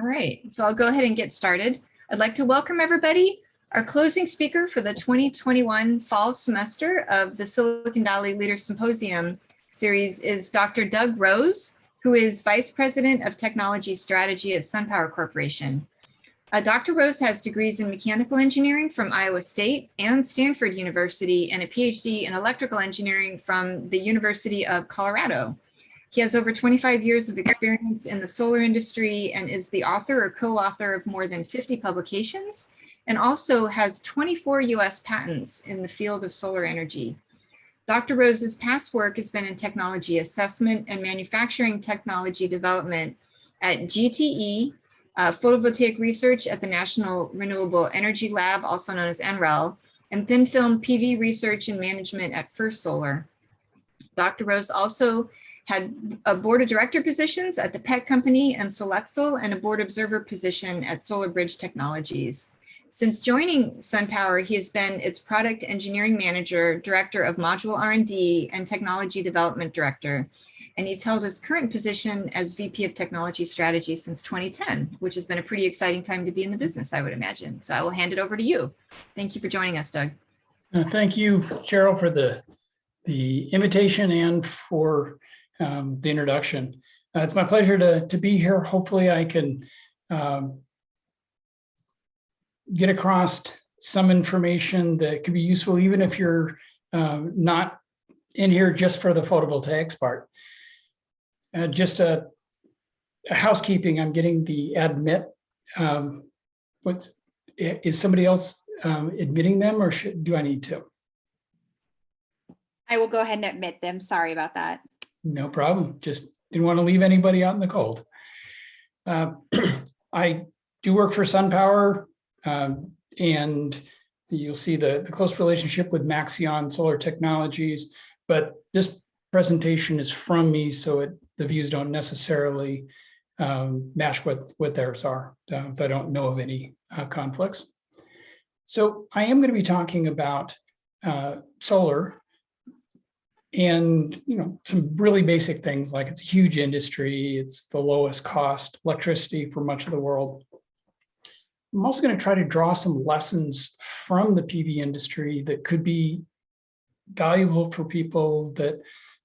All right, so I'll go ahead and get started. I'd like to welcome everybody. Our closing speaker for the 2021 fall semester of the Silicon Valley Leaders Symposium series is Dr. Doug Rose, who is Vice President of Technology Strategy at SunPower Corporation. Dr. Rose has degrees in mechanical engineering from Iowa State and Stanford University and a PhD in electrical engineering from the University of Colorado. He has over 25 years of experience in the solar industry and is the author or co-author of more than 50 publications, and also has 24 US patents in the field of solar energy. Dr. Rose's past work has been in technology assessment and manufacturing technology development at GTE, photovoltaic research at the National Renewable Energy Lab, also known as NREL, and thin film PV research and management at First Solar. Dr. Rose also had a board of director positions at the PET Company and Solexel and a board observer position at Solar Bridge Technologies. Since joining SunPower, he has been its product engineering manager, director of module R&D, and technology development director. And he's held his current position as VP of Technology Strategy since 2010, which has been a pretty exciting time to be in the business, I would imagine. So I will hand it over to you. Thank you for joining us, Doug. Thank you, Cheryl, for the invitation and for the introduction. It's my pleasure to be here. Hopefully I can get across some information that could be useful, even if you're not in here just for the photovoltaics part. Just a housekeeping, I'm getting the admit. Is somebody else admitting them, or do I need to? I will go ahead and admit them. Sorry about that. No problem. Just didn't want to leave anybody out in the cold. I do work for SunPower, and you'll see the close relationship with Maxeon Solar Technologies, but this presentation is from me, so the views don't necessarily match what theirs are, if I don't know of any conflicts. So I am going to be talking about solar, and some really basic things like it's a huge industry, it's the lowest cost electricity for much of the world. I'm also going to try to draw some lessons from the PV industry that could be valuable for people that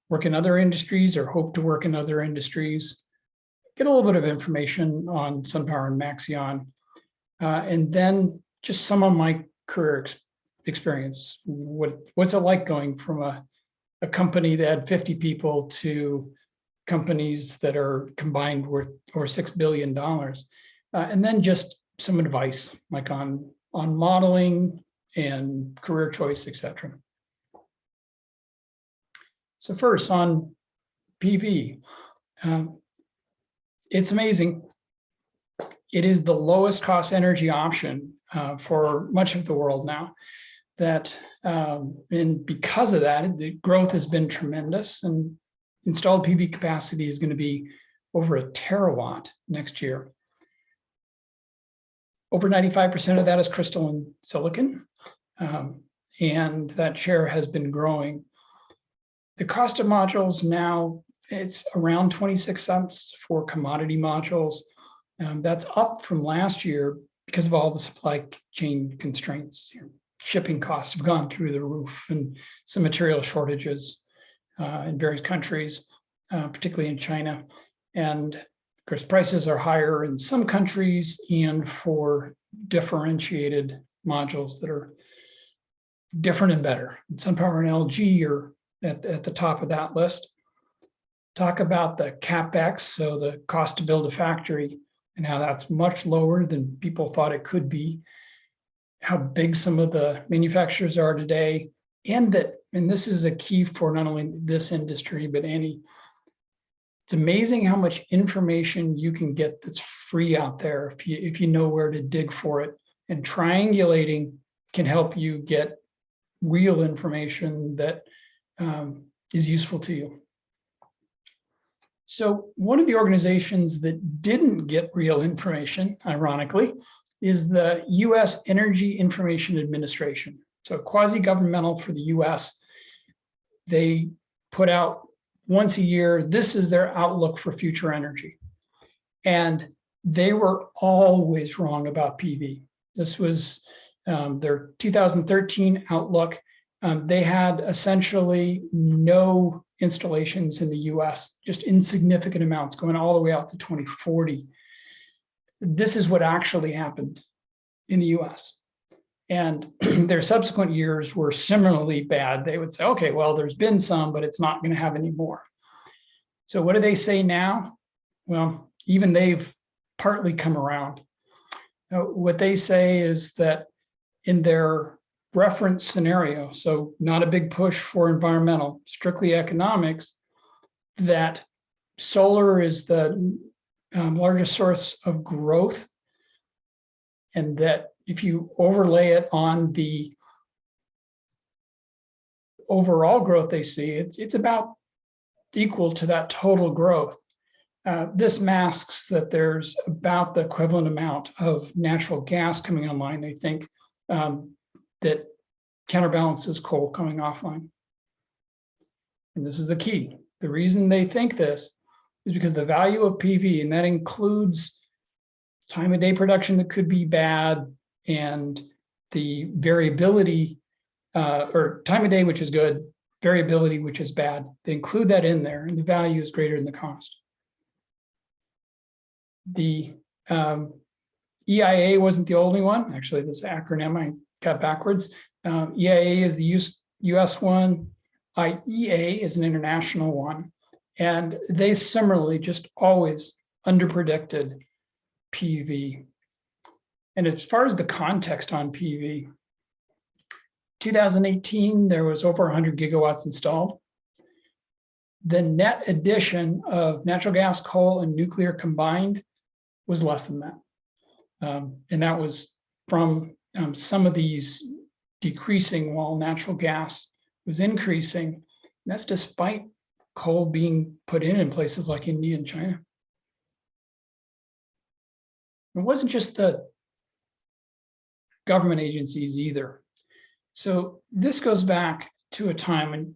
work in other industries or hope to work in other industries. Get a little bit of information on SunPower and Maxeon, and then just some of my career experience. What's it like going from a company that had 50 people to companies that are combined worth over $6 billion. And then just some advice like on modeling and career choice, etc. So first on PV, it's amazing. It is the lowest cost energy option for much of the world now. And because of that, the growth has been tremendous, and installed PV capacity is going to be over 1 terawatt next year. Over 95% of that is crystalline silicon, and that share has been growing. The cost of modules now, it's around 26 cents for commodity modules. That's up from last year because of all the supply chain constraints. Shipping costs have gone through the roof, and some material shortages in various countries, particularly in China. And of course, prices are higher in some countries and for differentiated modules that are different and better. And SunPower and LG are at the top of that list. Talk about the CapEx, so the cost to build a factory, and how that's much lower than people thought it could be. How big some of the manufacturers are today, and this is a key for not only this industry, but any. It's amazing how much information you can get that's free out there if you know where to dig for it, and triangulating can help you get real information that is useful to you. So one of the organizations that didn't get real information, ironically, is the US Energy Information Administration. So quasi-governmental for the US. They put out once a year, this is their outlook for future energy. And they were always wrong about PV. This was their 2013 outlook. They had essentially no installations in the US, just insignificant amounts going all the way out to 2040. This is what actually happened in the US. And their subsequent years were similarly bad. They would say, okay, well, there's been some, but it's not going to have any more. So what do they say now? Well, even they've partly come around. What they say is that in their reference scenario, so not a big push for environmental, strictly economics, that solar is the largest source of growth, and that if you overlay it on the overall growth they see, it's about equal to that total growth. This masks that there's about the equivalent amount of natural gas coming online, they think, that counterbalances coal coming offline. And this is the key. The reason they think this is because the value of PV, and that includes time of day production that could be bad, and the variability, or time of day, which is good, variability, which is bad. They include that in there, and the value is greater than the cost. The EIA wasn't the only one. Actually, this acronym I got backwards. EIA is the US one. IEA is an international one. And they similarly just always underpredicted PV. And as far as the context on PV, 2018, there was over 100 gigawatts installed. The net addition of natural gas, coal, and nuclear combined was less than that. And that was from some of these decreasing while natural gas was increasing. And that's despite coal being put in places like India and China. It wasn't just the government agencies either. So this goes back to a time, and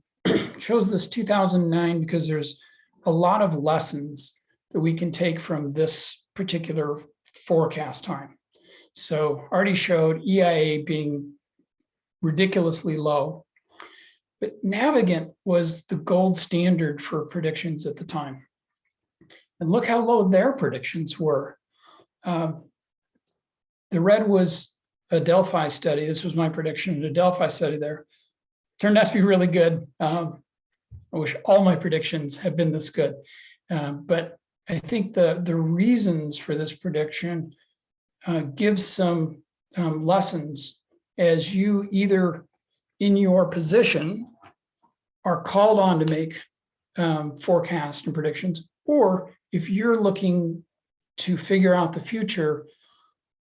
shows this 2009 because there's a lot of lessons that we can take from this particular forecast time. So already showed EIA being ridiculously low, but Navigant was the gold standard for predictions at the time. And look how low their predictions were. The red was a Delphi study. This was my prediction, a Delphi study there. Turned out to be really good. I wish all my predictions had been this good. But I think the reasons for this prediction gives some lessons as you either in your position are called on to make forecasts and predictions, or if you're looking to figure out the future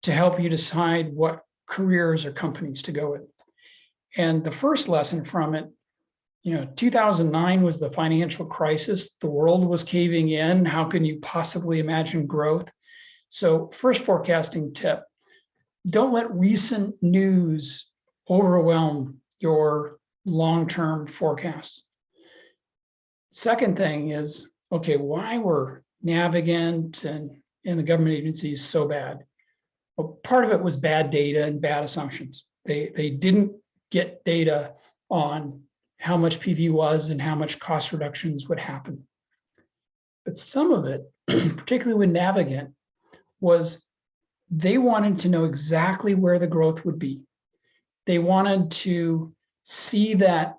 to help you decide what careers or companies to go with. And the first lesson from it, 2009 was the financial crisis. The world was caving in. How can you possibly imagine growth? So first forecasting tip, don't let recent news overwhelm your long-term forecasts. Second thing is, okay, why were Navigant and the government agencies so bad? Well, part of it was bad data and bad assumptions. They didn't get data on how much PV was and how much cost reductions would happen. But some of it, particularly with Navigant, was they wanted to know exactly where the growth would be. They wanted to see that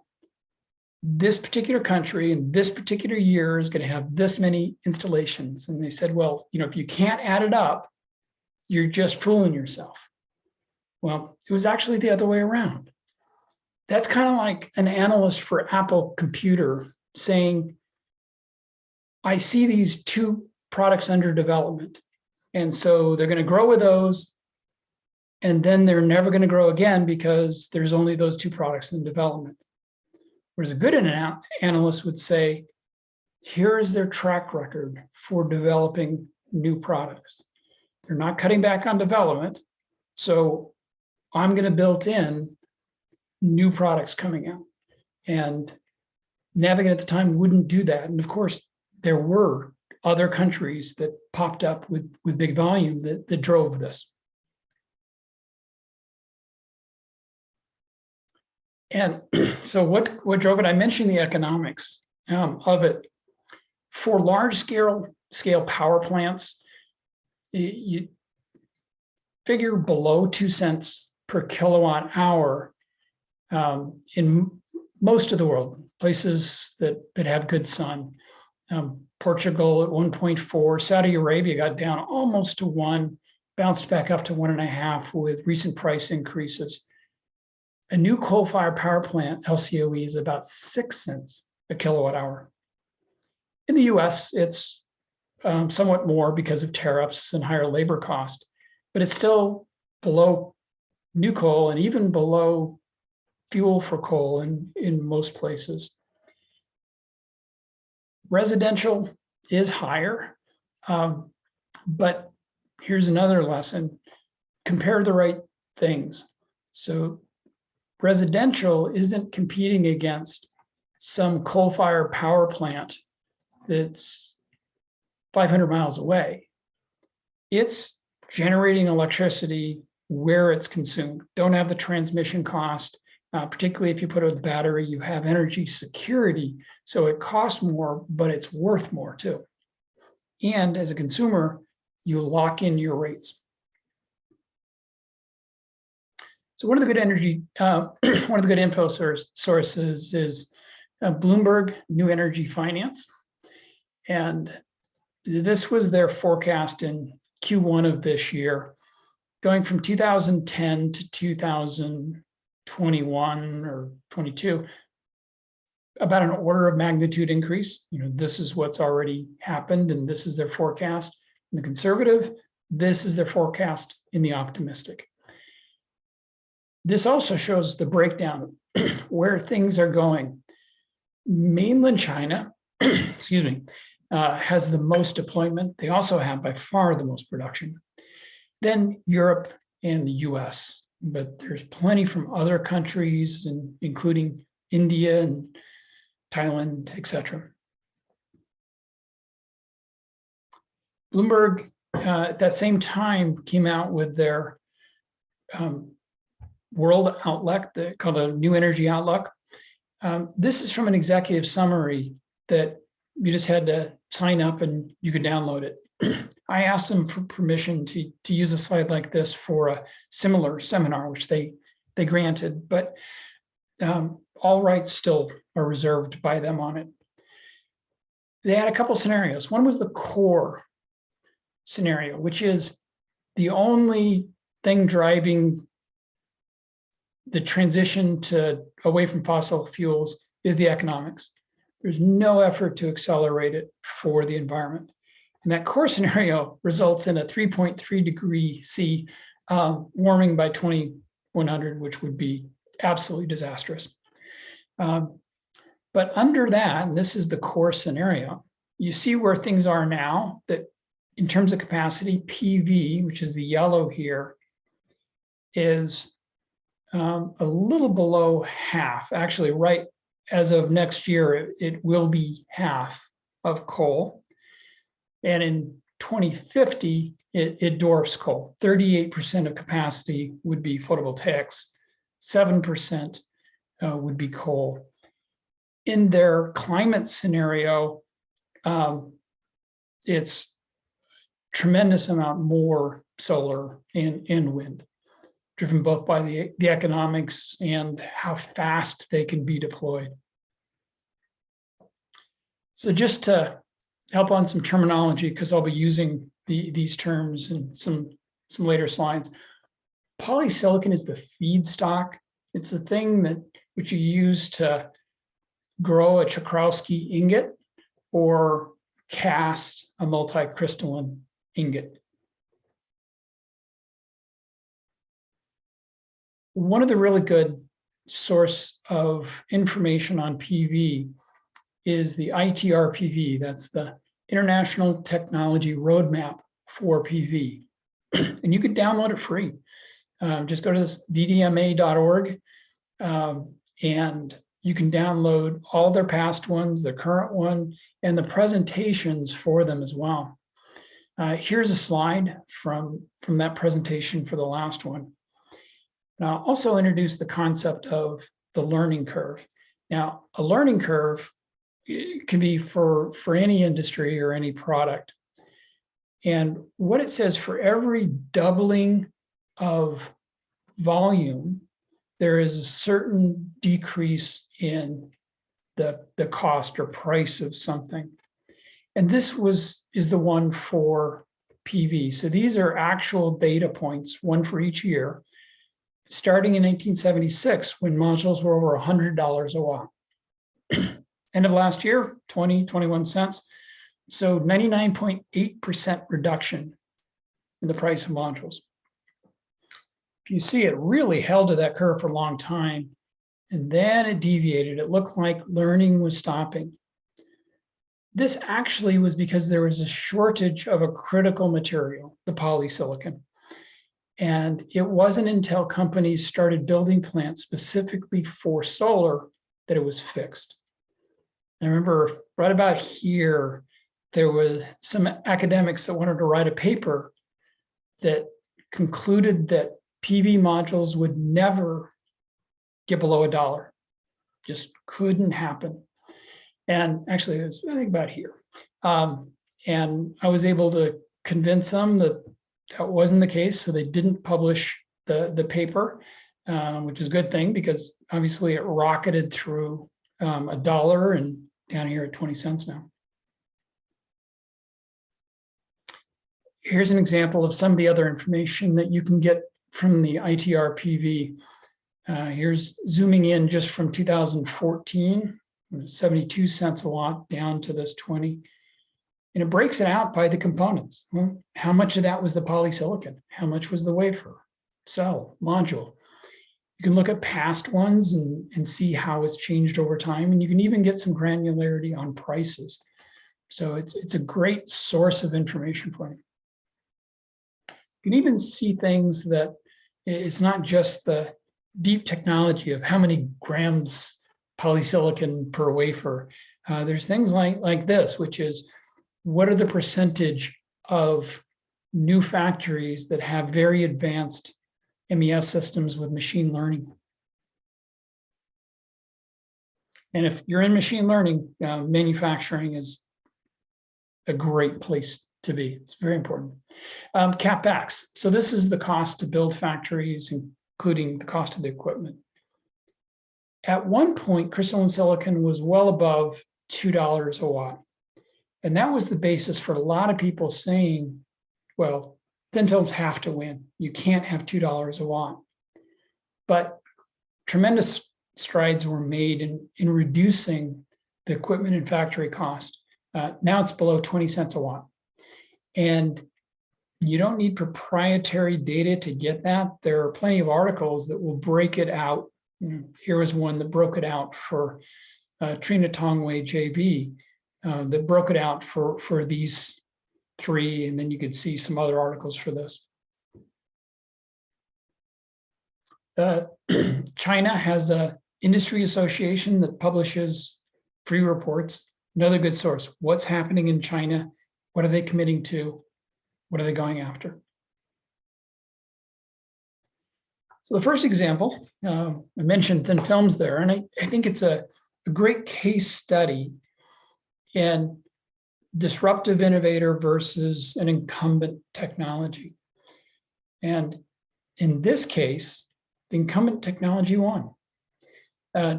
this particular country in this particular year is going to have this many installations. And they said, well, if you can't add it up, you're just fooling yourself. Well, it was actually the other way around. That's kind of like an analyst for Apple Computer saying, I see these two products under development. And so they're going to grow with those. And then they're never going to grow again because there's only those two products in development. Whereas a good analyst would say, here is their track record for developing new products. They're not cutting back on development. So I'm going to build in new products coming out. And Navigant at the time wouldn't do that. And of course, there were other countries that popped up with big volume that drove this. And so what drove it? I mentioned the economics of it. For large scale power plants, you figure below 2 cents per kilowatt hour in most of the world, places that have good sun. Portugal at 1.4, Saudi Arabia got down almost to 1, bounced back up to 1.5 with recent price increases. A new coal-fired power plant, LCOE, is about 6 cents a kilowatt hour. In the US, it's somewhat more because of tariffs and higher labor cost, but it's still below new coal and even below fuel for coal in most places. Residential is higher, but here's another lesson: compare the right things. So residential isn't competing against some coal-fired power plant that's 500 miles away. It's generating electricity where it's consumed. Don't have the transmission cost, particularly if you put it with a battery, you have energy security. So it costs more, but it's worth more too. And as a consumer, you lock in your rates. So one of the good one of the good info sources is Bloomberg New Energy Finance. And this was their forecast in Q1 of this year, going from 2010 to 2021 or 22, about an order of magnitude increase. This is what's already happened, and this is their forecast in the conservative. This is their forecast in the optimistic. This also shows the breakdown where things are going. Mainland China, excuse me, has the most deployment. They also have by far the most production. Then Europe and the US, but there's plenty from other countries, including India and Thailand, etc. Bloomberg at that same time came out with their world outlook, called a New Energy Outlook. This is from an executive summary that you just had to sign up and you could download it. I asked them for permission to use a slide like this for a similar seminar, which they granted, but all rights still are reserved by them on it. They had a couple scenarios. One was the core scenario, which is the only thing driving the transition away from fossil fuels is the economics. There's no effort to accelerate it for the environment. And that core scenario results in a 3.3 degree C warming by 2100, which would be absolutely disastrous. But under that, and this is the core scenario, you see where things are now, that in terms of capacity, PV, which is the yellow here, is a little below half. Actually, right as of next year, it will be half of coal. And in 2050, it dwarfs coal. 38% of capacity would be photovoltaics, 7% would be coal. In their climate scenario, it's tremendous amount more solar and wind, driven both by the economics and how fast they can be deployed. So just to help on some terminology, because I'll be using these terms in some later slides. Polysilicon is the feedstock. It's the thing which you use to grow a Czochralski ingot or cast a multicrystalline ingot. One of the really good source of information on PV is the ITRPV. That's the International Technology Roadmap for PV. And you could download it free. Just go to this vdma.org and you can download all their past ones, the current one, and the presentations for them as well. Here's a slide from that presentation for the last one. And I'll also introduce the concept of the learning curve. Now, a learning curve can be for any industry or any product. And what it says, for every doubling of volume, there is a certain decrease in the cost or price of something. And this is the one for PV. So these are actual data points, one for each year, starting in 1976, when modules were over $100 a watt. End of last year, 21 cents. So 99.8% reduction in the price of modules. You see, it really held to that curve for a long time, and then it deviated. It looked like learning was stopping. This actually was because there was a shortage of a critical material, the polysilicon. And it wasn't until companies started building plants specifically for solar that it was fixed. I remember right about here, there was some academics that wanted to write a paper that concluded that PV modules would never get below $1. Just couldn't happen. And actually, it was, I think, about here. And I was able to convince them that that wasn't the case, so they didn't publish the paper, which is a good thing, because obviously it rocketed through $1 and down here at 20 cents now. Here's an example of some of the other information that you can get from the ITR PV. Here's zooming in just from 2014, 72 cents a watt down to this 20. And it breaks it out by the components. Well, how much of that was the polysilicon? How much was the wafer, cell, module? You can look at past ones and see how it's changed over time. And you can even get some granularity on prices. So it's a great source of information for you. You can even see things that it's not just the deep technology of how many grams polysilicon per wafer. There's things like this, which is, what are the percentage of new factories that have very advanced MES systems with machine learning? And if you're in machine learning, manufacturing is a great place to be. It's very important. CapEx. So this is the cost to build factories, including the cost of the equipment. At one point, crystalline silicon was well above $2 a watt. And that was the basis for a lot of people saying, well, thin films have to win. You can't have $2 a watt. But tremendous strides were made in reducing the equipment and factory cost. Now it's below 20 cents a watt. And you don't need proprietary data to get that. There are plenty of articles that will break it out. Here was one that broke it out for Trina Tongwei JB, that broke it out for these three, and then you could see some other articles for this. China has an industry association that publishes free reports. Another good source. What's happening in China? What are they committing to? What are they going after? So the first example, I mentioned thin films there, and I think it's a great case study in disruptive innovator versus an incumbent technology. And in this case, the incumbent technology won,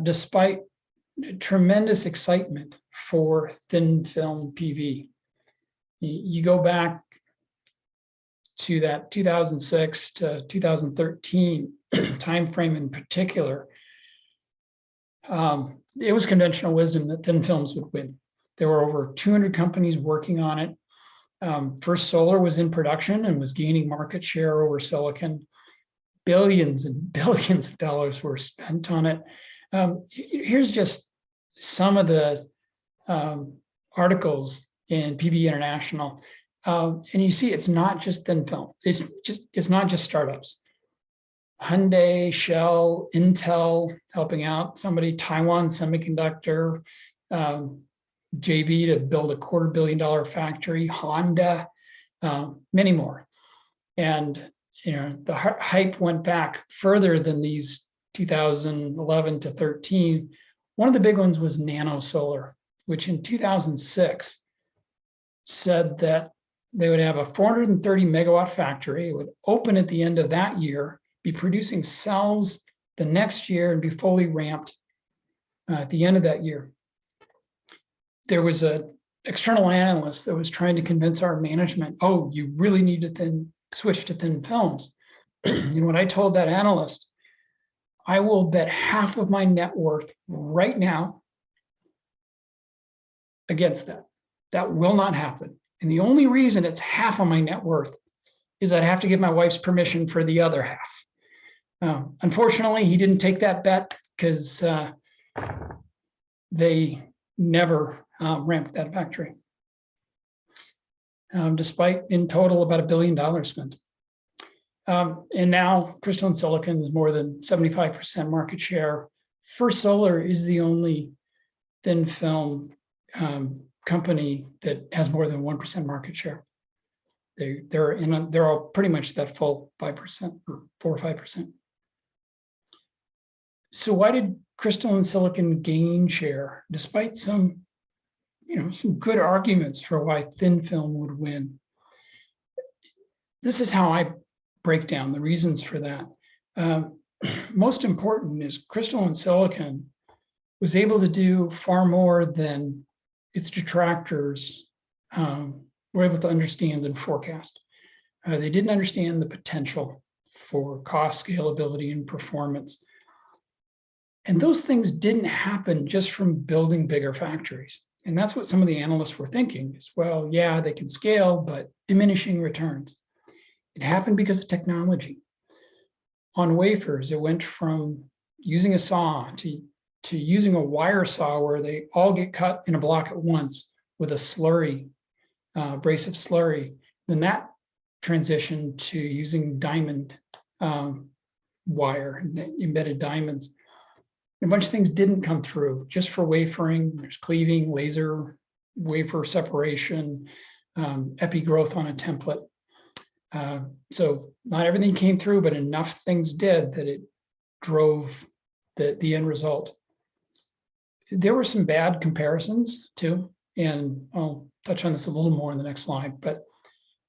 despite tremendous excitement for thin film PV. You go back to that 2006 to 2013 timeframe in particular, it was conventional wisdom that thin films would win. There were over 200 companies working on it. First Solar was in production and was gaining market share over silicon. Billions and billions of dollars were spent on it. Here's just some of the articles in PV International. And you see, it's not just thin film. It's not just startups. Hyundai, Shell, Intel helping out somebody, Taiwan Semiconductor, JV to build a $250 million factory, Honda, many more. And the hype went back further than these 2011 to 13. One of the big ones was Nano Solar, which in 2006 said that they would have a 430 megawatt factory. It would open at the end of that year, be producing cells the next year, and be fully ramped at the end of that year. There was an external analyst that was trying to convince our management, oh, you really need to switch to thin films. And when I told that analyst, I will bet half of my net worth right now against that. That will not happen. And the only reason it's half of my net worth is I'd have to give my wife's permission for the other half. Unfortunately, he didn't take that bet because they never ramped that factory, despite in total about $1 billion spent. And now crystalline silicon is more than 75% market share. First Solar is the only thin film company that has more than 1% market share. They're all pretty much that full 5% or 4 or 5%. So why did crystalline silicon gain share despite some good arguments for why thin film would win? This is how I break down the reasons for that. Most important is crystalline silicon was able to do far more than its detractors were able to understand and forecast. They didn't understand the potential for cost, scalability, and performance. And those things didn't happen just from building bigger factories. And that's what some of the analysts were thinking is, well, yeah, they can scale, but diminishing returns. It happened because of technology. On wafers, it went from using a saw to using a wire saw where they all get cut in a block at once with a slurry, abrasive slurry. Then that transitioned to using diamond wire, embedded diamonds. A bunch of things didn't come through just for wafering. There's cleaving, laser, wafer separation, epi growth on a template. So not everything came through, but enough things did that it drove the end result. There were some bad comparisons too, and I'll touch on this a little more in the next slide, but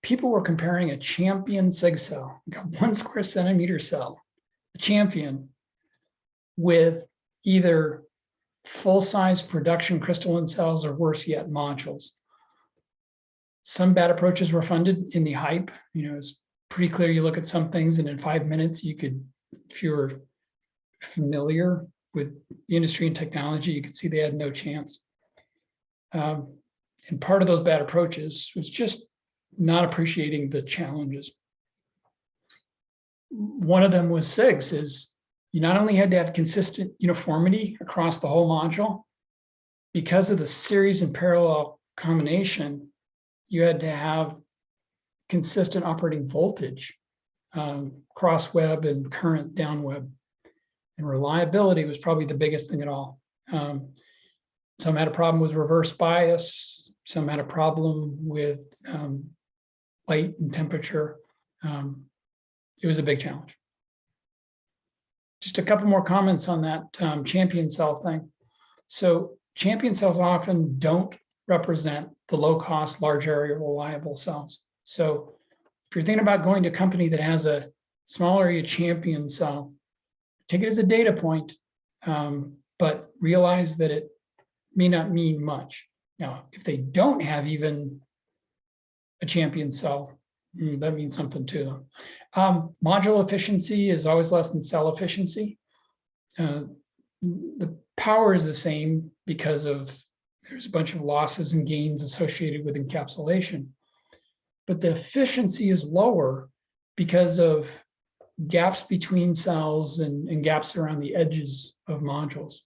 people were comparing a Champion SIG cell, like a 1 square centimeter cell, a Champion, with either full-size production crystalline cells or worse yet, modules. Some bad approaches were funded in the hype. It's pretty clear you look at some things and in 5 minutes you could, if you were familiar with the industry and technology, you could see they had no chance. And part of those bad approaches was just not appreciating the challenges. One of them was SIGs, is you not only had to have consistent uniformity across the whole module, because of the series and parallel combination, you had to have consistent operating voltage, cross web and current down web. And reliability was probably the biggest thing at all. Some had a problem with reverse bias. Some had a problem with light and temperature. It was a big challenge. Just a couple more comments on that champion cell thing. So champion cells often don't represent the low-cost, large area reliable cells. So if you're thinking about going to a company that has a small area champion cell, take it as a data point, but realize that it may not mean much. Now, if they don't have even a champion cell, that means something to them. Module efficiency is always less than cell efficiency. The power is the same because there's a bunch of losses and gains associated with encapsulation. But the efficiency is lower because of gaps between cells and gaps around the edges of modules.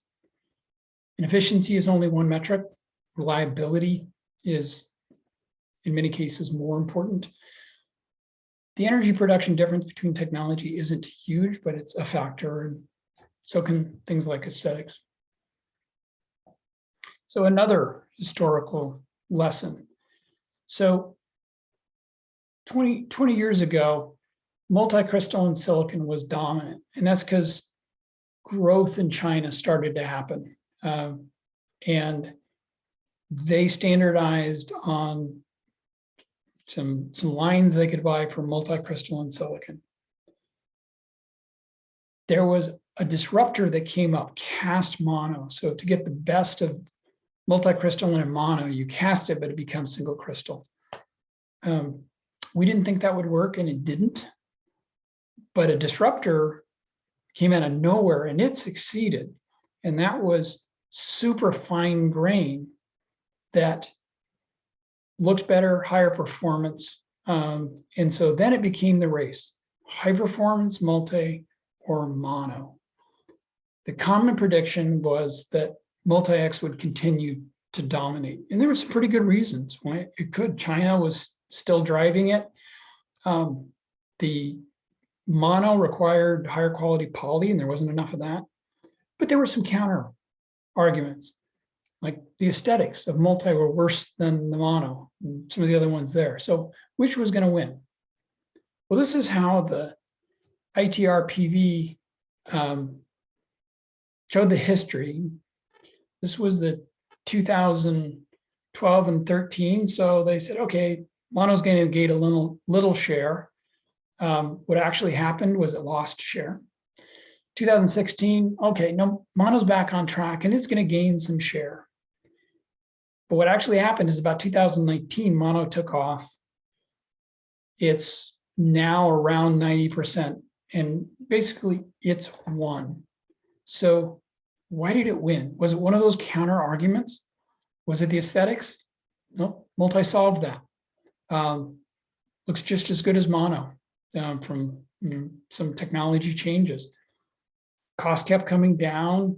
And efficiency is only one metric. Reliability is, in many cases, more important. the energy production difference between technology isn't huge, but it's a factor, and so can things like aesthetics. So another historical lesson. So 20 years ago, multicrystalline silicon was dominant, and that's because growth in China started to happen. And they standardized on some lines they could buy for multicrystalline silicon. There was a disruptor that came up, cast mono. So to get the best of multicrystalline and mono, you cast it, but it becomes single crystal. We didn't think that would work, and it didn't. But a disruptor came out of nowhere, and it succeeded. And that was super fine grain that looks better, higher performance. And so then it became the race: high performance, multi, or mono. The common prediction was that multi-X would continue to dominate. And there were some pretty good reasons why it could. China was still driving it. The mono required higher quality poly, and there wasn't enough of that. But there were some counter arguments, like the aesthetics of multi were worse than the mono, and some of the other ones there. So which was going to win? Well, this is how the ITR PV showed the history. This was the 2012 and 13. So they said, okay, mono's going to gain a little share. What actually happened was it lost share. 2016, okay, no, mono's back on track and it's going to gain some share. But what actually happened is about 2019, mono took off. It's now around 90%, and basically it's won. So why did it win? Was it one of those counter arguments? Was it the aesthetics? No, multi solved that. Looks just as good as mono from some technology changes. Cost kept coming down,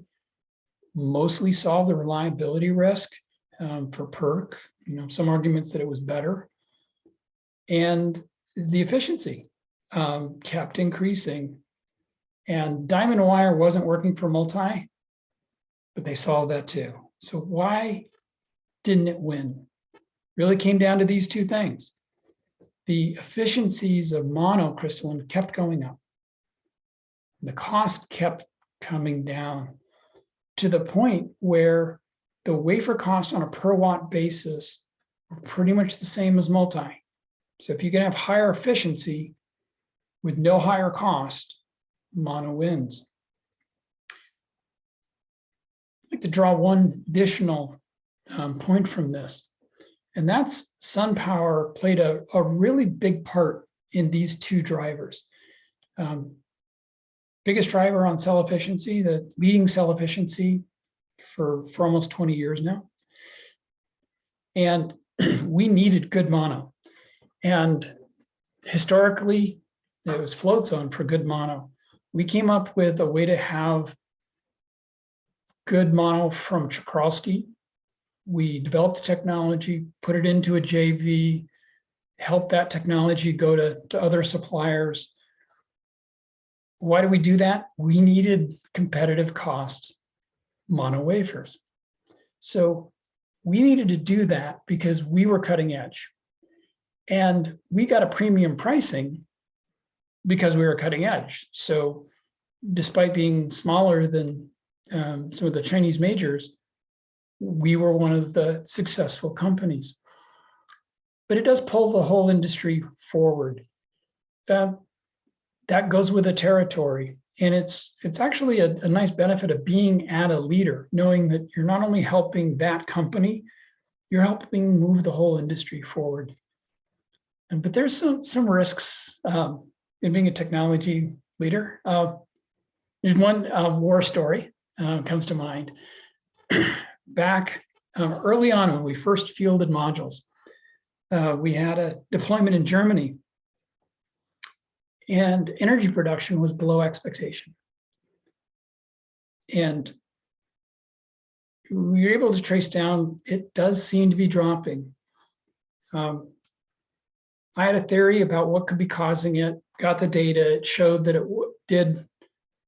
mostly solved the reliability risk for PERC. Some arguments that it was better. And the efficiency kept increasing. And diamond wire wasn't working for multi, but they solved that too. So why didn't it win? Really came down to these two things. The efficiencies of monocrystalline kept going up. The cost kept coming down to the point where the wafer cost on a per watt basis were pretty much the same as multi. So if you can have higher efficiency with no higher cost, mono wins. I'd like to draw one additional point from this, and that's SunPower played a really big part in these two drivers. Biggest driver on cell efficiency, the leading cell efficiency for almost 20 years now. And we needed good mono. And historically, it was float zone for good mono. We came up with a way to have good mono from Czochralski. We developed the technology, put it into a JV, helped that technology go to other suppliers. Why do we do that? We needed competitive cost mono wafers. So we needed to do that because we were cutting edge. And we got a premium pricing because we were cutting edge. So despite being smaller than some of the Chinese majors, we were one of the successful companies. But it does pull the whole industry forward. That goes with the territory. And it's actually a nice benefit of being at a leader, knowing that you're not only helping that company, you're helping move the whole industry forward. But there's some risks in being a technology leader. There's one war story comes to mind. Back early on when we first fielded modules, we had a deployment in Germany, and energy production was below expectation. And we were able to trace down, it does seem to be dropping. I had a theory about what could be causing it, got the data, it showed that it did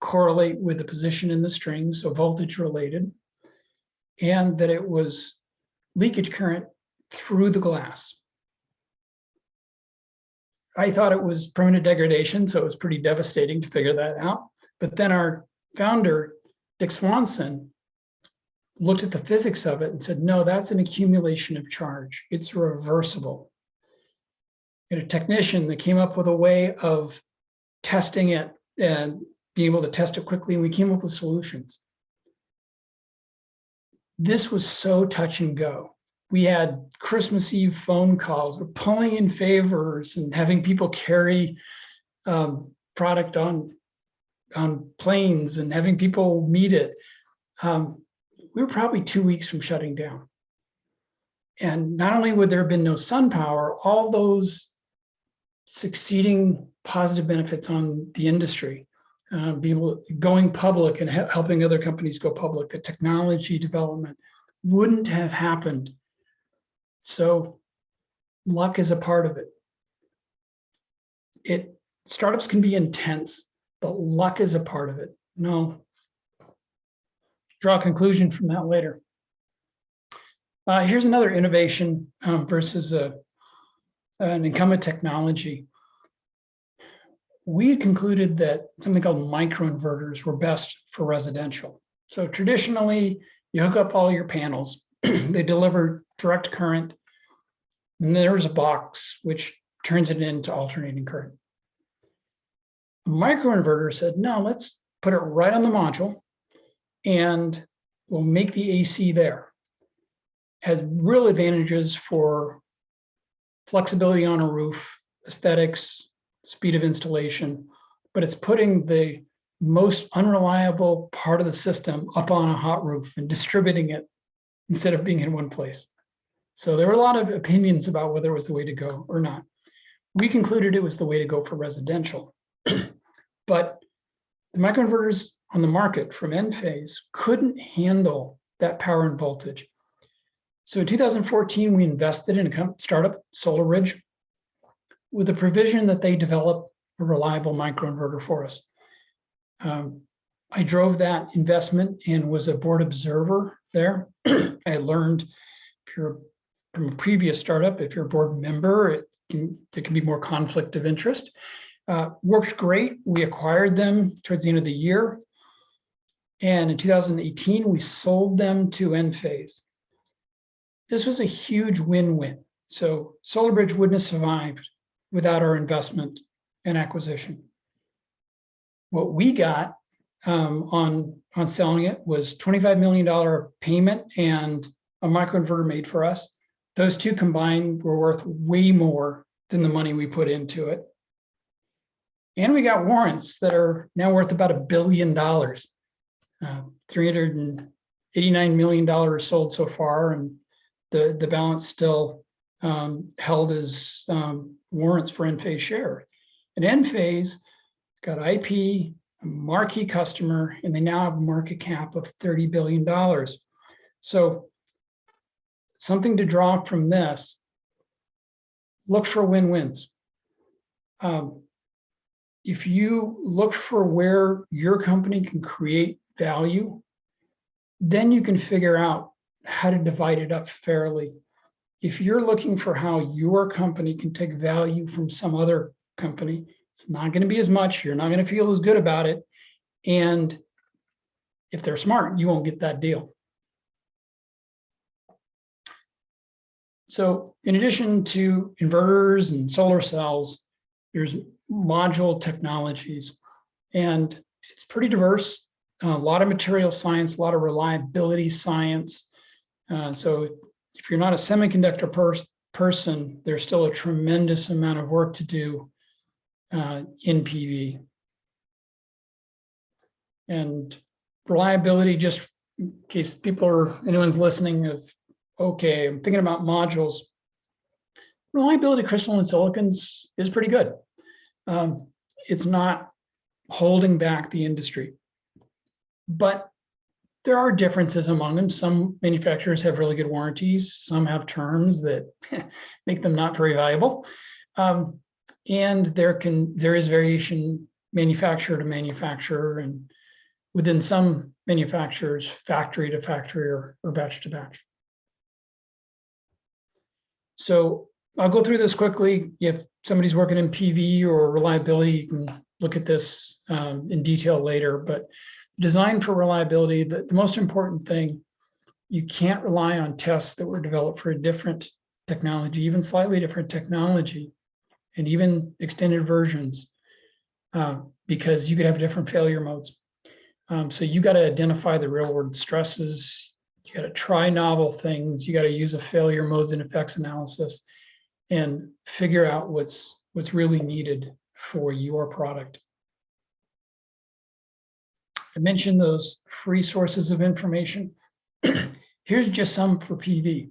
correlate with the position in the string, so voltage related, and that it was leakage current through the glass. I thought it was permanent degradation, so it was pretty devastating to figure that out. But then our founder, Dick Swanson, looked at the physics of it and said, no, that's an accumulation of charge. It's reversible. And a technician that came up with a way of testing it and being able to test it quickly, and we came up with solutions. This was so touch and go. We had Christmas Eve phone calls. We're pulling in favors and having people carry product on planes and having people meet it. We were probably 2 weeks from shutting down. And not only would there have been no SunPower, all those succeeding positive benefits on the industry, people going public and helping other companies go public, the technology development wouldn't have happened. So luck is a part of it. Startups can be intense, but luck is a part of it. No, draw a conclusion from that later. Here's another innovation versus an incumbent technology. We had concluded that something called microinverters were best for residential. So traditionally, you hook up all your panels, they deliver direct current, and there's a box which turns it into alternating current. A microinverter said, no, let's put it right on the module and we'll make the AC there. Has real advantages for flexibility on a roof, aesthetics, speed of installation, but it's putting the most unreliable part of the system up on a hot roof and distributing it instead of being in one place. So there were a lot of opinions about whether it was the way to go or not. We concluded it was the way to go for residential. But the microinverters on the market from Enphase couldn't handle that power and voltage. So in 2014, we invested in a startup, SolarRidge, with the provision that they develop a reliable microinverter for us. I drove that investment and was a board observer there. I learned, if you're from a previous startup, if you're a board member, there can be more conflict of interest. Worked great. We acquired them towards the end of the year. And in 2018, we sold them to Enphase. This was a huge win-win. So SolarBridge wouldn't have survived without our investment and acquisition. What we got on selling it was $25 million payment and a microinverter made for us. Those two combined were worth way more than the money we put into it. And we got warrants that are now worth about $1 billion. $389 million sold so far, and the balance still held as warrants for Enphase share. And Enphase got IP, a marquee customer, and they now have a market cap of $30 billion. So something to draw from this, look for win-wins. If you look for where your company can create value, then you can figure out how to divide it up fairly. If you're looking for how your company can take value from some other company, it's not going to be as much. You're not going to feel as good about it. And if they're smart, you won't get that deal. So in addition to inverters and solar cells, there's module technologies, and it's pretty diverse. A lot of material science, a lot of reliability science. So if you're not a semiconductor person, there's still a tremendous amount of work to do in PV. And reliability, just in case anyone's listening, okay, I'm thinking about modules. Reliability crystalline silicons is pretty good. It's not holding back the industry, but there are differences among them. Some manufacturers have really good warranties. Some have terms that make them not very valuable. And there is variation manufacturer to manufacturer, and within some manufacturers, factory to factory or batch to batch. So I'll go through this quickly. If somebody's working in PV or reliability, you can look at this in detail later, but design for reliability, the most important thing, you can't rely on tests that were developed for a different technology, even slightly different technology, and even extended versions, because you could have different failure modes. So you got to identify the real world stresses. You got to try novel things. You got to use a failure modes and effects analysis and figure out what's really needed for your product. I mentioned those free sources of information. Here's just some for PV.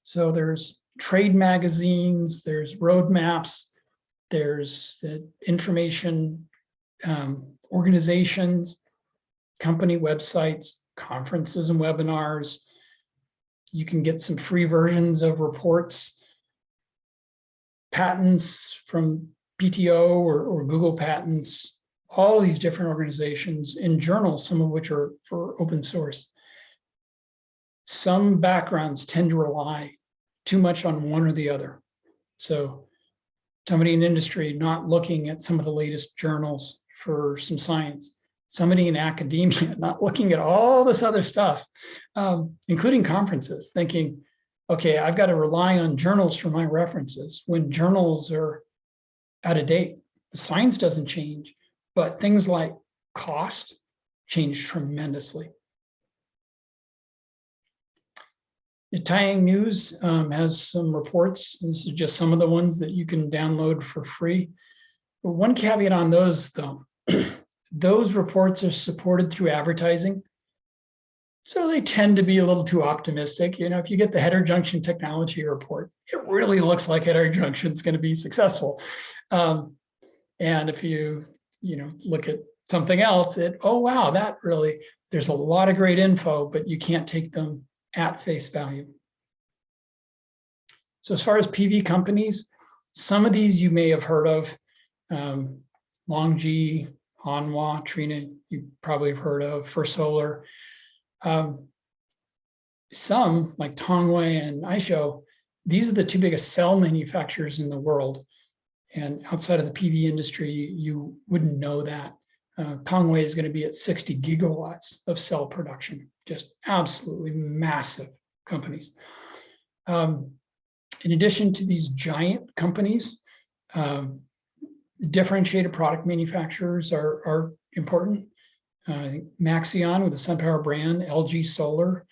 So there's trade magazines, there's roadmaps, there's the information organizations, company websites, conferences and webinars. You can get some free versions of reports, patents from PTO or Google Patents, all these different organizations in journals, some of which are for open source. Some backgrounds tend to rely too much on one or the other. So somebody in industry not looking at some of the latest journals for some science, somebody in academia not looking at all this other stuff, including conferences, thinking, okay, I've got to rely on journals for my references when journals are out of date. The science doesn't change, but things like cost change tremendously. The Taiyang News has some reports. This is just some of the ones that you can download for free. But one caveat on those, though, those reports are supported through advertising. So they tend to be a little too optimistic. You know, if you get the heterojunction technology report, it really looks like heterojunction is going to be successful. And if you look at something else, oh wow, that really, there's a lot of great info, but you can't take them at face value. So as far as PV companies, some of these you may have heard of. LONGi, Hanwha, Trina, you probably have heard of, First Solar. Some like Tongwei and Aisho, these are the two biggest cell manufacturers in the world. And outside of the PV industry, you wouldn't know that. Tongwei is going to be at 60 gigawatts of cell production, just absolutely massive companies. In addition to these giant companies, differentiated product manufacturers are important. Maxeon with the SunPower brand, LG Solar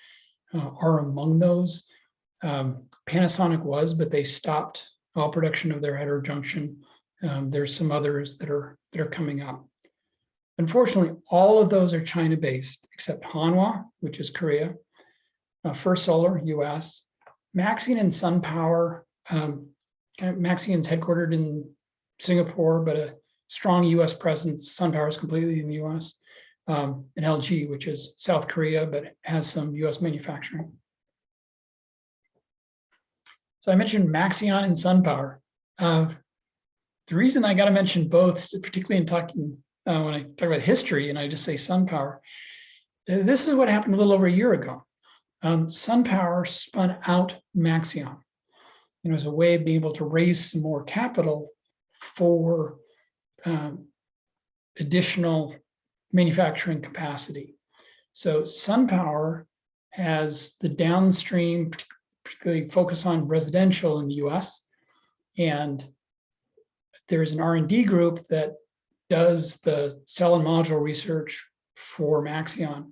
are among those. Panasonic was, but they stopped all production of their heterojunction. There's some others that are coming up. Unfortunately, all of those are China-based, except Hanwha, which is Korea, First Solar, US, Maxeon and SunPower. Maxeon's headquartered in Singapore, but a strong US presence. SunPower is completely in the US. And LG, which is South Korea, but has some US manufacturing. So I mentioned Maxeon and SunPower. The reason I got to mention both, particularly in talking when I talk about history and I just say SunPower, this is what happened a little over a year ago. SunPower spun out Maxeon. It was a way of being able to raise some more capital for additional manufacturing capacity. So SunPower has the downstream, particularly focus on residential in the US. And there's an R&D group that does the cell and module research for Maxeon.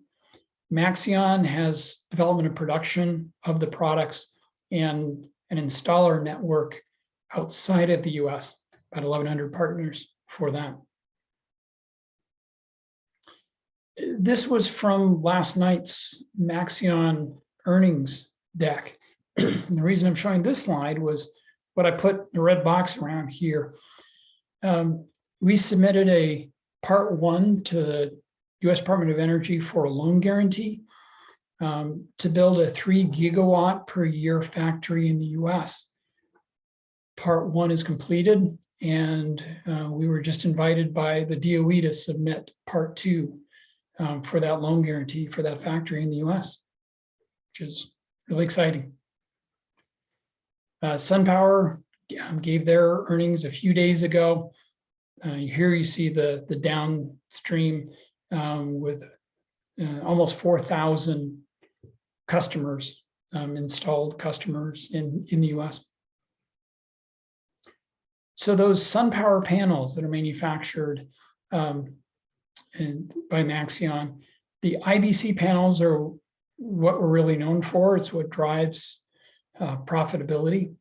Maxeon has development and production of the products and an installer network outside of the US, about 1,100 partners for that. This was from last night's Maxeon earnings deck. The reason I'm showing this slide was what I put the red box around here. We submitted a part 1 to the US Department of Energy for a loan guarantee to build a 3 gigawatt per year factory in the US. part 1 is completed, and we were just invited by the DOE to submit part 2 for that loan guarantee for that factory in the US, which is really exciting. SunPower gave their earnings a few days ago. Here you see the downstream with almost 4,000 customers, installed customers in the US. So those SunPower panels that are manufactured by Maxeon, the IBC panels are what we're really known for. It's what drives profitability.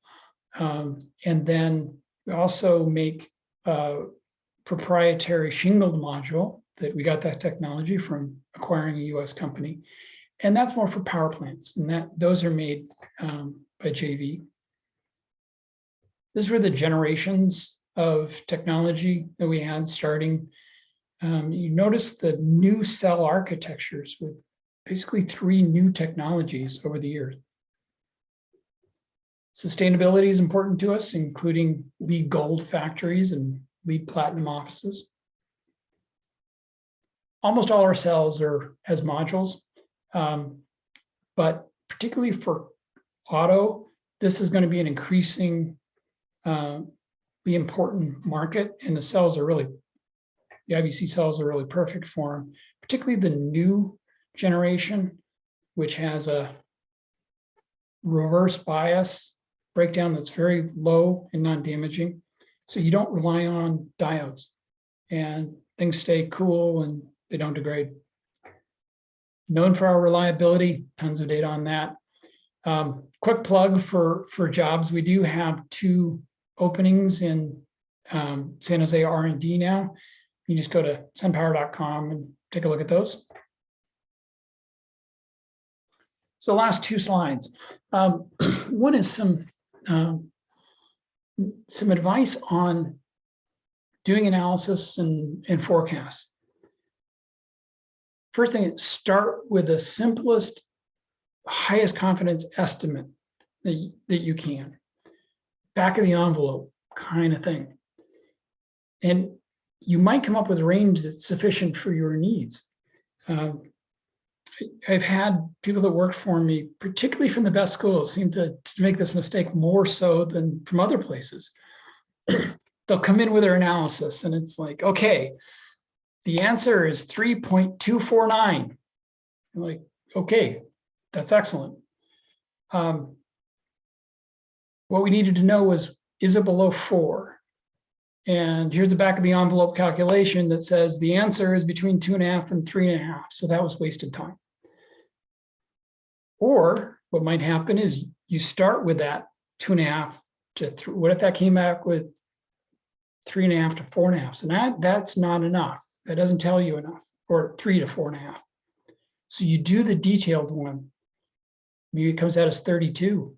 And then we also make a proprietary shingled module that we got that technology from acquiring a US company. And that's more for power plants, and those are made by JV. These were the generations of technology that we had starting. You notice the new cell architectures with basically 3 new technologies over the years. Sustainability is important to us, including LEED Gold factories and LEED Platinum offices. Almost all our cells are as modules, but particularly for auto, this is going to be an increasing important market, and the IBC cells are really perfect for them, particularly the new generation, which has a reverse bias breakdown that's very low and non-damaging. So you don't rely on diodes, and things stay cool and they don't degrade. Known for our reliability, tons of data on that. Quick plug for jobs. We do have 2 openings in San Jose R&D now. You just go to sunpower.com and take a look at those. So last 2 slides. One is some advice on doing analysis and forecasts. First thing, start with the simplest, highest confidence estimate that you can. Back of the envelope kind of thing. And you might come up with a range that's sufficient for your needs. I've had people that work for me, particularly from the best schools, seem to make this mistake more so than from other places. They'll come in with their analysis and it's like, okay, the answer is 3.249. I'm like, okay, that's excellent. What we needed to know was, is it below 4? And here's the back of the envelope calculation that says the answer is between 2.5 and 3.5. So that was wasted time. Or what might happen is you start with that 2.5 to 3. What if that came back with 3.5 to 4.5? So that's not enough. That doesn't tell you enough, or 3 to 4.5. So you do the detailed one. Maybe it comes out as 32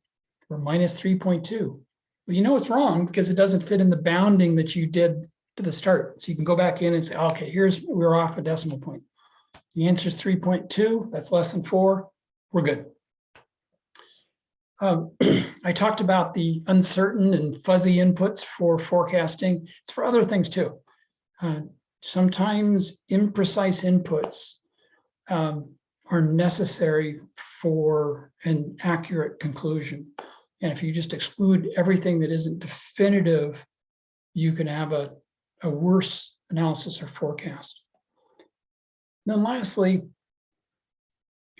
or minus 3.2. Well, you know it's wrong because it doesn't fit in the bounding that you did to the start. So you can go back in and say, okay, we're off a decimal point. The answer is 3.2. That's less than 4. We're good. I talked about the uncertain and fuzzy inputs for forecasting. It's for other things too. Sometimes imprecise inputs are necessary for an accurate conclusion. And if you just exclude everything that isn't definitive, you can have a worse analysis or forecast. And then lastly,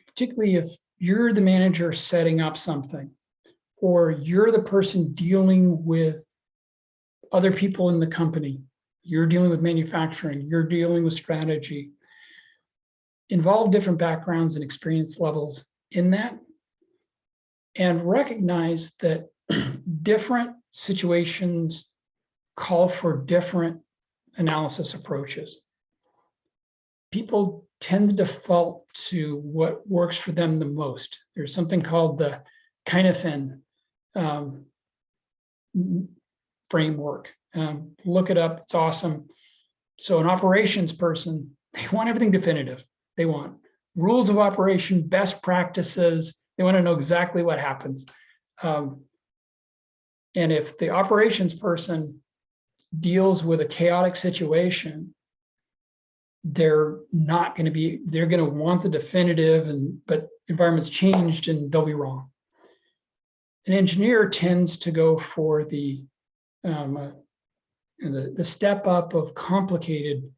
particularly if you're the manager setting up something, or you're the person dealing with other people in the company, you're dealing with manufacturing, you're dealing with strategy, involve different backgrounds and experience levels in that, and recognize that different situations call for different analysis approaches. People tend to default to what works for them the most. There's something called the Kinefin framework. Look it up, it's awesome. So an operations person, they want everything definitive. They want rules of operation, best practices. They want to know exactly what happens. And if the operations person deals with a chaotic situation, they're going to want the definitive, but environment's changed and they'll be wrong. An engineer tends to go for the step up of complicated,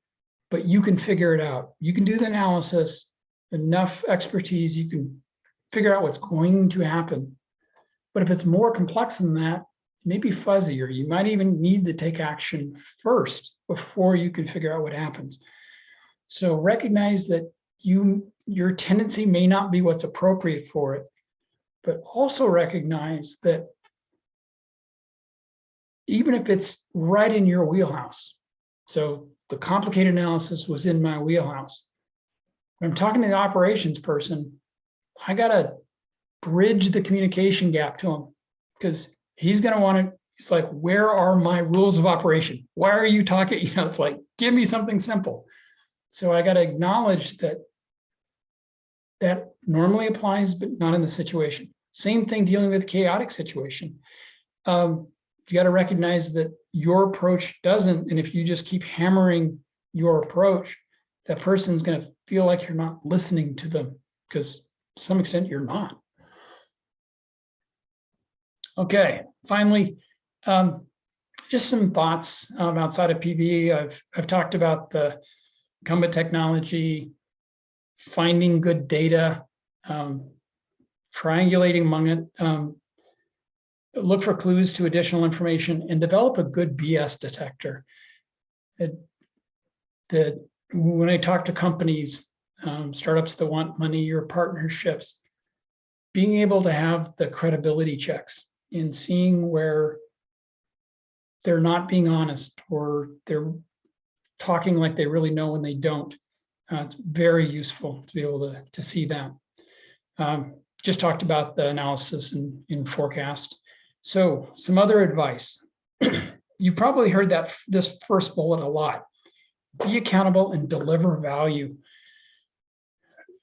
but you can figure it out. You can do the analysis, enough expertise, you can figure out what's going to happen. But if it's more complex than that, it may be fuzzier. You might even need to take action first before you can figure out what happens. So recognize that your tendency may not be what's appropriate for it, but also recognize that even if it's right in your wheelhouse, so the complicated analysis was in my wheelhouse. When I'm talking to the operations person, I got to bridge the communication gap to him, because he's going to want to, it's like, where are my rules of operation? Why are you talking? It's like, give me something simple. So I got to acknowledge that normally applies, but not in the situation. Same thing dealing with a chaotic situation. You got to recognize that your approach doesn't, and if you just keep hammering your approach, that person's going to feel like you're not listening to them, because to some extent you're not. Okay, finally, just some thoughts outside of PBE. I've talked about the incumbent technology, finding good data, triangulating among it, look for clues to additional information, and develop a good BS detector. When I talk to companies, startups that want money or partnerships, being able to have the credibility checks in seeing where they're not being honest or they're talking like they really know when they don't. It's very useful to be able to see that. Just talked about the analysis in forecast. So some other advice. You've probably heard this first bullet a lot. Be accountable and deliver value,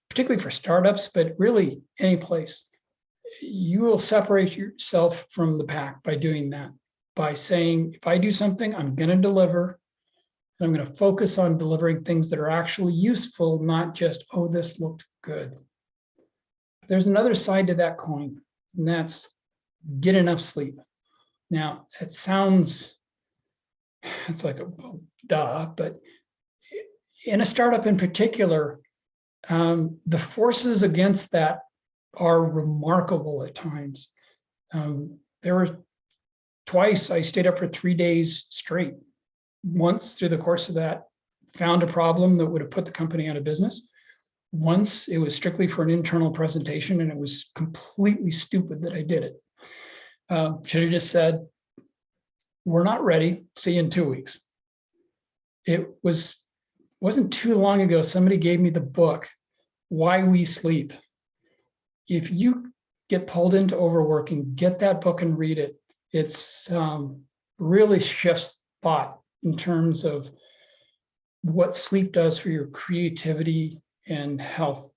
particularly for startups, but really any place. You will separate yourself from the pack by doing that, by saying, if I do something, I'm going to deliver. And I'm going to focus on delivering things that are actually useful, not just, oh, this looked good. There's another side to that coin, and that's get enough sleep. Now, it's like a duh, but in a startup in particular, the forces against that are remarkable at times. There were twice I stayed up for 3 days straight. Once through the course of that, found a problem that would have put the company out of business. Once it was strictly for an internal presentation, and it was completely stupid that I did it. Should have just said, we're not ready, see you in 2 weeks. It wasn't too long ago, somebody gave me the book, Why We Sleep. If you get pulled into overworking, get that book and read it. It's really shifts thought in terms of what sleep does for your creativity and health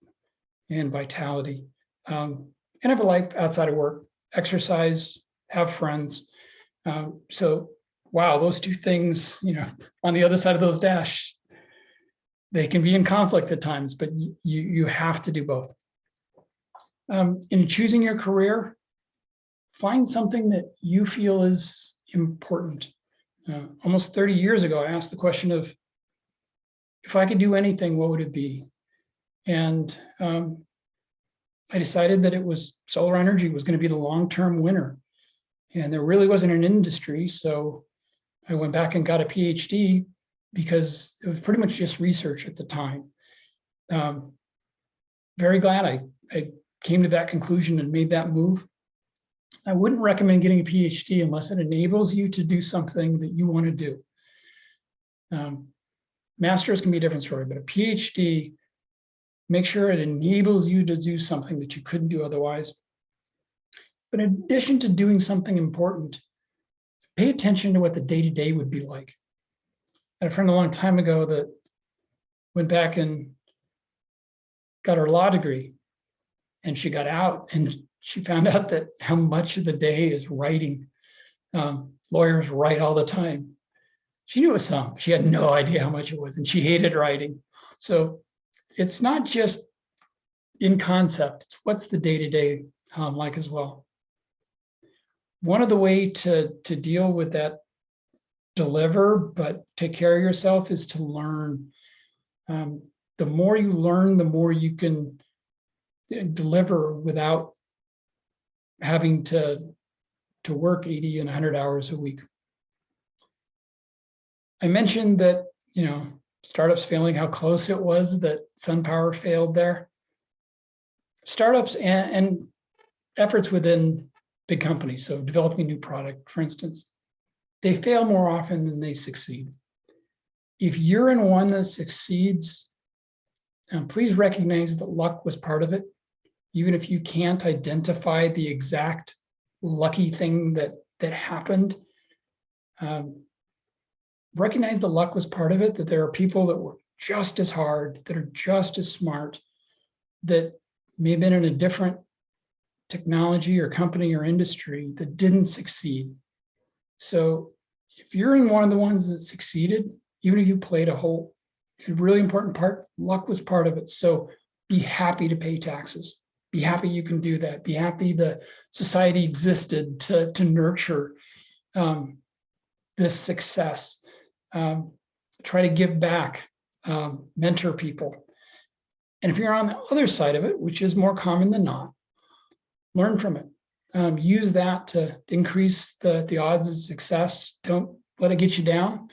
and vitality. And have a life outside of work, exercise, have friends. So, wow, those two things, on the other side of those dash, they can be in conflict at times, but you have to do both. In choosing your career, find something that you feel is important. Almost 30 years ago, I asked the question of, if I could do anything, what would it be? And I decided that it was solar energy was going to be the long-term winner. And there really wasn't an industry, so I went back and got a PhD because it was pretty much just research at the time. Very glad I came to that conclusion and made that move. I wouldn't recommend getting a PhD unless it enables you to do something that you want to do. Master's can be a different story, but a PhD, make sure it enables you to do something that you couldn't do otherwise. But in addition to doing something important, pay attention to what the day-to-day would be like. I had a friend a long time ago that went back and got her law degree, and she got out and she found out that how much of the day is writing. Lawyers write all the time. She knew a sum. She had no idea how much it was, and she hated writing. So it's not just in concept, it's what's the day-to-day like as well. One of the way to deal with that, deliver, but take care of yourself, is to learn. The more you learn, the more you can deliver without having to work 80 and 100 hours a week. I mentioned that, startups failing, how close it was that SunPower failed there. Startups and efforts within big companies, so developing a new product, for instance, they fail more often than they succeed. If you're in one that succeeds, please recognize that luck was part of it. Even if you can't identify the exact lucky thing that happened, recognize the luck was part of it, that there are people that work just as hard, that are just as smart, that may have been in a different technology or company or industry that didn't succeed. So if you're in one of the ones that succeeded, even if you played a really important part, luck was part of it. So be happy to pay taxes. Be happy you can do that. Be happy the society existed to nurture this success. Try to give back, mentor people. And if you're on the other side of it, which is more common than not, learn from it. Use that to increase the odds of success. Don't let it get you down.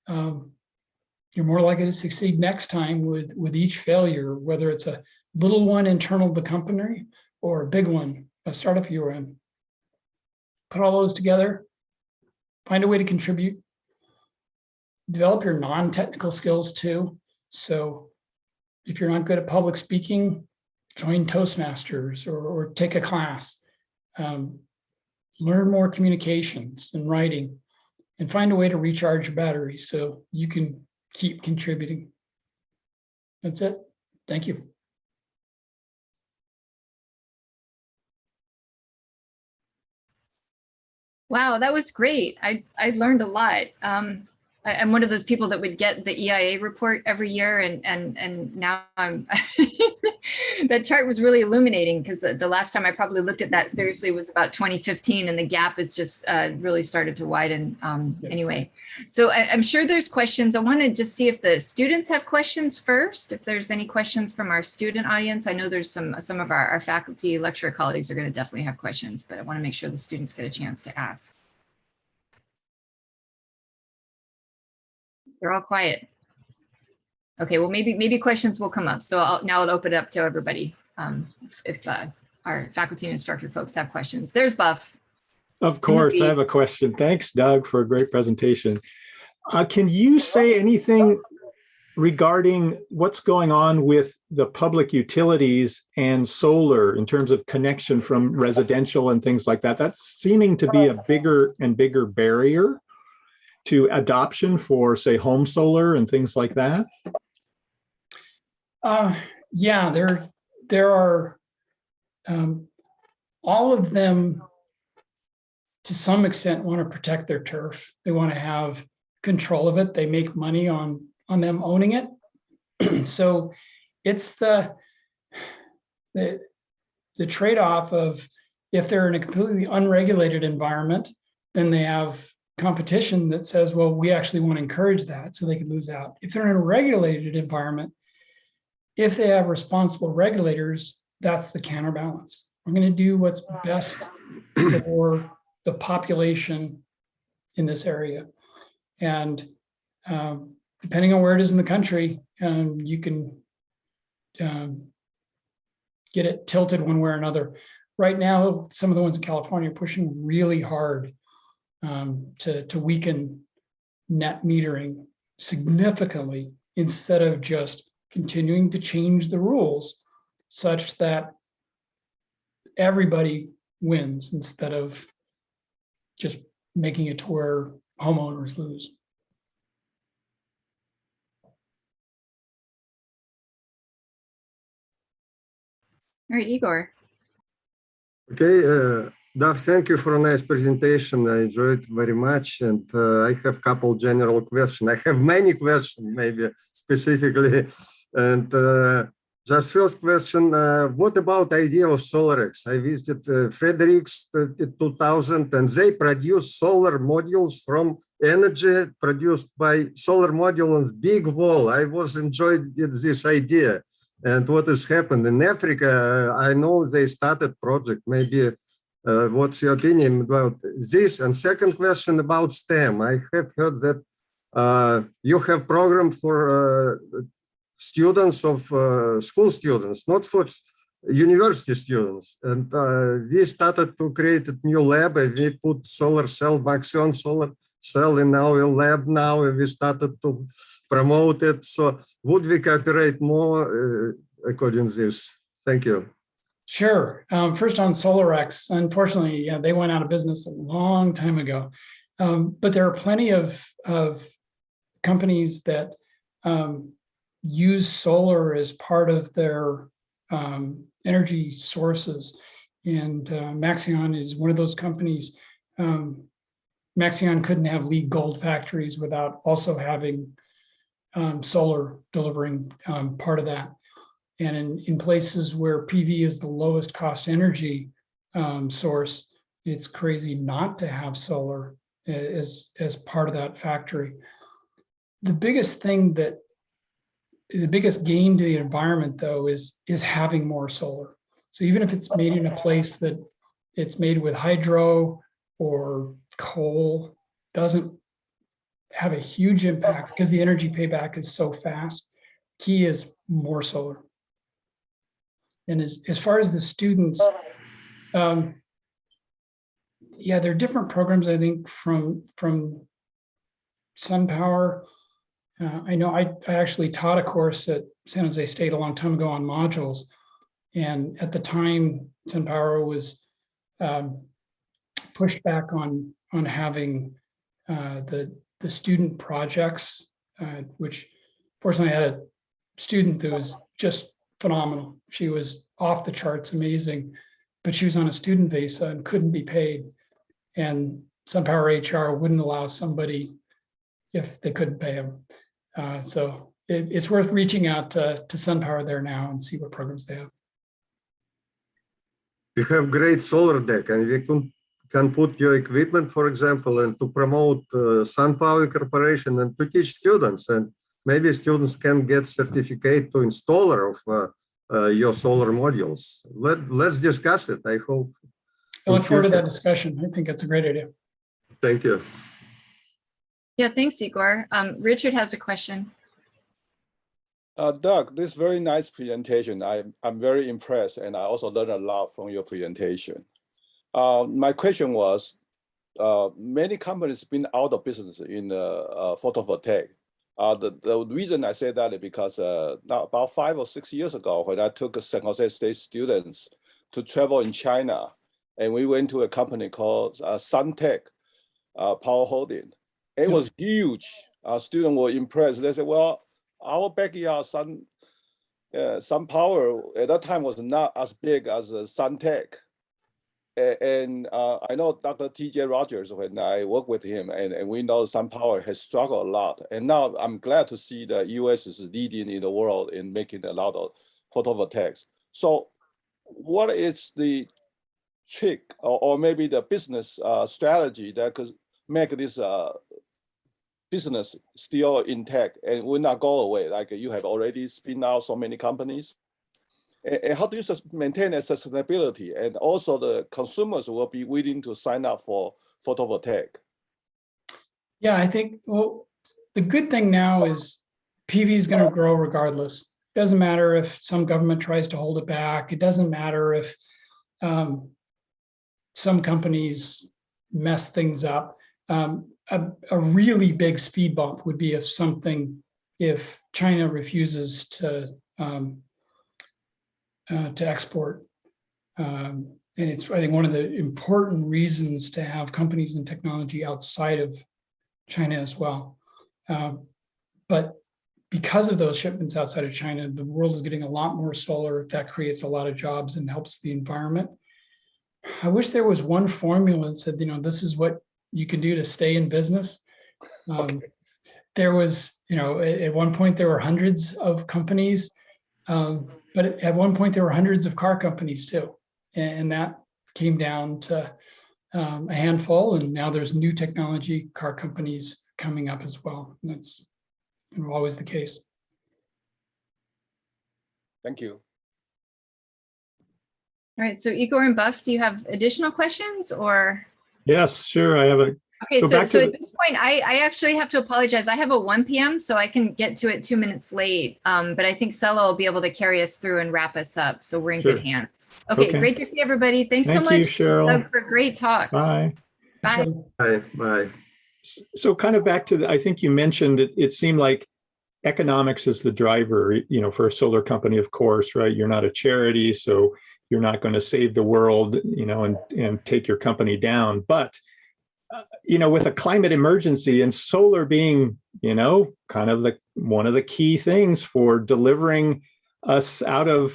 You're more likely to succeed next time with each failure, whether it's a little one internal to the company or a big one, a startup you were in. Put all those together, find a way to contribute. Develop your non-technical skills too. So if you're not good at public speaking, join Toastmasters or take a class. Learn more communications and writing, and find a way to recharge your battery so you can keep contributing. That's it. Thank you. Wow, that was great. I learned a lot. I'm one of those people that would get the EIA report every year, and now I'm that chart was really illuminating, because the last time I probably looked at that seriously was about 2015, and the gap has just really started to widen anyway. So I'm sure there's questions. I want to just see if the students have questions first, if there's any questions from our student audience. I know there's some of our faculty lecturer colleagues are going to definitely have questions, but I want to make sure the students get a chance to ask. They're all quiet. Okay, well, maybe questions will come up. So now I'll open it up to everybody if our faculty and instructor folks have questions. There's Buff. Of course, I have a question. Thanks, Doug, for a great presentation. Can you say anything regarding what's going on with the public utilities and solar in terms of connection from residential and things like that? That's seeming to be a bigger and bigger barrier to adoption for, say, home solar and things like that? Yeah, there are all of them to some extent want to protect their turf. They want to have control of it. They make money on them owning it. So it's the trade-off of, if they're in a completely unregulated environment, then they have competition that says, well, we actually want to encourage that, so they could lose out. If they're in a regulated environment, if they have responsible regulators, that's the counterbalance. We're going to do what's best for the population in this area. And depending on where it is in the country, you can get it tilted one way or another. Right now, some of the ones in California are pushing really hard to weaken net metering significantly, instead of just continuing to change the rules such that everybody wins, instead of just making it to where homeowners lose. All right, Igor. Okay, Dav, thank you for a nice presentation. I enjoyed it very much. And I have a couple general questions. I have many questions, maybe specifically. And just first question, what about idea of SolarX? I visited Fredericks in 2000, and they produce solar modules from energy produced by solar module on big wall. I was enjoyed this idea. And what has happened in Africa, I know they started project, maybe what's your opinion about this? And second question about STEM. I have heard that you have program for students of school students, not for university students. And we started to create a new lab, and we put solar cell, Maxion solar cell in our lab now, and we started to promote it. So would we cooperate more according to this? Thank you. Sure. First on SolarX, unfortunately, yeah, they went out of business a long time ago. But there are plenty of companies that use solar as part of their energy sources. And Maxion is one of those companies. Maxion couldn't have LEED Gold factories without also having solar delivering part of that. And in places where PV is the lowest cost energy source, it's crazy not to have solar as part of that factory. The biggest gain to the environment, though, is having more solar. So even if it's made in a place that it's made with hydro or coal, doesn't have a huge impact because the energy payback is so fast. Key is more solar. And as far as the students, yeah, there are different programs, I think, from SunPower. I know I actually taught a course at San Jose State a long time ago on modules. And at the time, SunPower was pushed back on having the student projects, which fortunately I had a student who was just phenomenal. She was off the charts, amazing, but she was on a student visa and couldn't be paid. And SunPower HR wouldn't allow somebody if they couldn't pay them. So it's worth reaching out to SunPower there now and see what programs they have. You have great solar deck, and we can put your equipment, for example, and to promote SunPower Corporation and to teach students. And maybe students can get certificate to installer of your solar modules. Let's discuss it, I hope. I look forward to that discussion. I think that's a great idea. Thank you. Yeah, thanks, Igor. Richard has a question. Doug, this very nice presentation. I'm very impressed, and I also learned a lot from your presentation. My question was, many companies been out of business in photovoltaic. The reason I say that is because now about 5 or 6 years ago, when I took San Jose State students to travel in China, and we went to a company called SunTech Power Holding. It was huge. Our students were impressed. They said, well, our backyard SunPower at that time was not as big as SunTech. And I know Dr. T.J. Rogers, when I work with him, and we know SunPower has struggled a lot. And now I'm glad to see the US is leading in the world in making a lot of photovoltaics. So what is the trick or maybe the business strategy that could make this business still intact and will not go away? Like you have already spun out so many companies. And how do you maintain a sustainability, and also the consumers will be willing to sign up for photovoltaic? Yeah, I think, well, the good thing now is PV is going to grow regardless. It doesn't matter if some government tries to hold it back. It doesn't matter if some companies mess things up. A really big speed bump would be if China refuses to export. And it's, I think, one of the important reasons to have companies and technology outside of China as well. But because of those shipments outside of China, the world is getting a lot more solar. That creates a lot of jobs and helps the environment. I wish there was one formula that said, this is what you can do to stay in business. There was, at one point there were hundreds of companies, but at one point there were hundreds of car companies too. And that came down to a handful, and now there's new technology car companies coming up as well. And that's always the case. Thank you. All right, so Igor and Buff, do you have additional questions or? Yes, sure. I have a. Okay, So so, back so to at this point, I actually have to apologize. I have a 1 p.m. so I can get to it 2 minutes late. But I think Sela will be able to carry us through and wrap us up. So we're in good Sure. hands. Okay, Okay. great to see everybody. Thanks so Thank you, much, Cheryl. Doug, for a great talk. Bye. Bye. So, Bye. So kind of back to I think you mentioned it seemed like economics is the driver, for a solar company, of course, right? You're not a charity, so you're not going to save the world, and take your company down. But, with a climate emergency and solar being, kind of one of the key things for delivering us out of,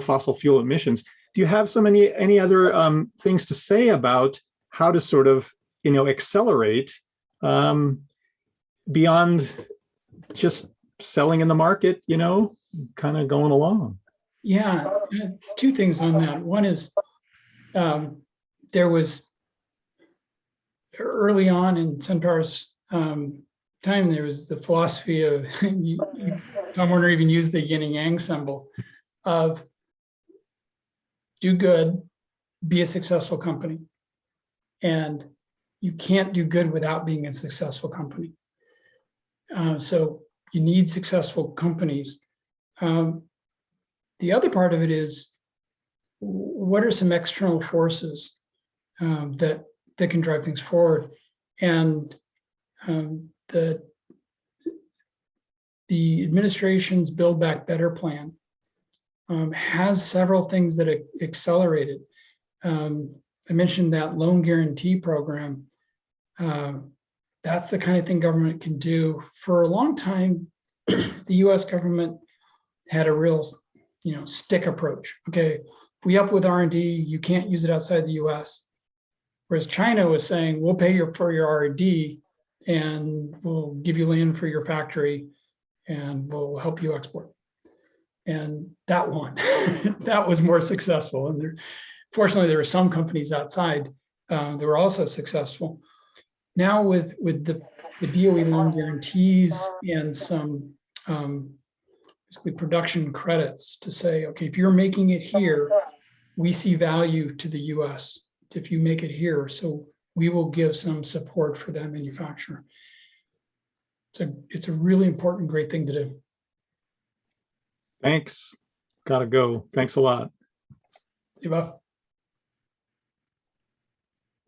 fossil fuel emissions. Do you have any other things to say about how to sort of, accelerate beyond just selling in the market, kind of going along? yeah, two things on that. One is there was early on in SunPower's time, there was the philosophy of Tom Warner even used the yin and yang symbol of do good, be a successful company. And you can't do good without being a successful company. So you need successful companies. The other part of it is, what are some external forces that can drive things forward? And the administration's Build Back Better plan has several things that accelerated. I mentioned that loan guarantee program. That's the kind of thing government can do. For a long time, the US government had a real, stick approach. Okay, if we up with R&D, you can't use it outside the US. Whereas China was saying, we'll pay for your R&D and we'll give you land for your factory and we'll help you export. And that won. That was more successful. And fortunately, there were some companies outside that were also successful. Now with the DOE loan guarantees and some basically production credits to say, okay, if you're making it here, we see value to the US if you make it here. So we will give some support for that manufacturer. It's a really important, great thing to do. Thanks. Gotta go. Thanks a lot. You're welcome.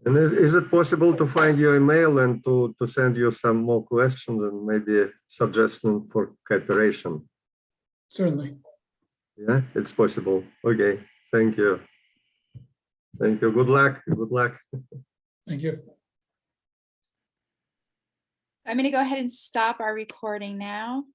And is it possible to find your email and to send you some more questions and maybe suggestion for cooperation? Certainly. Yeah, it's possible. Okay, thank you. Thank you. Good luck. Good luck. Thank you. I'm going to go ahead and stop our recording now.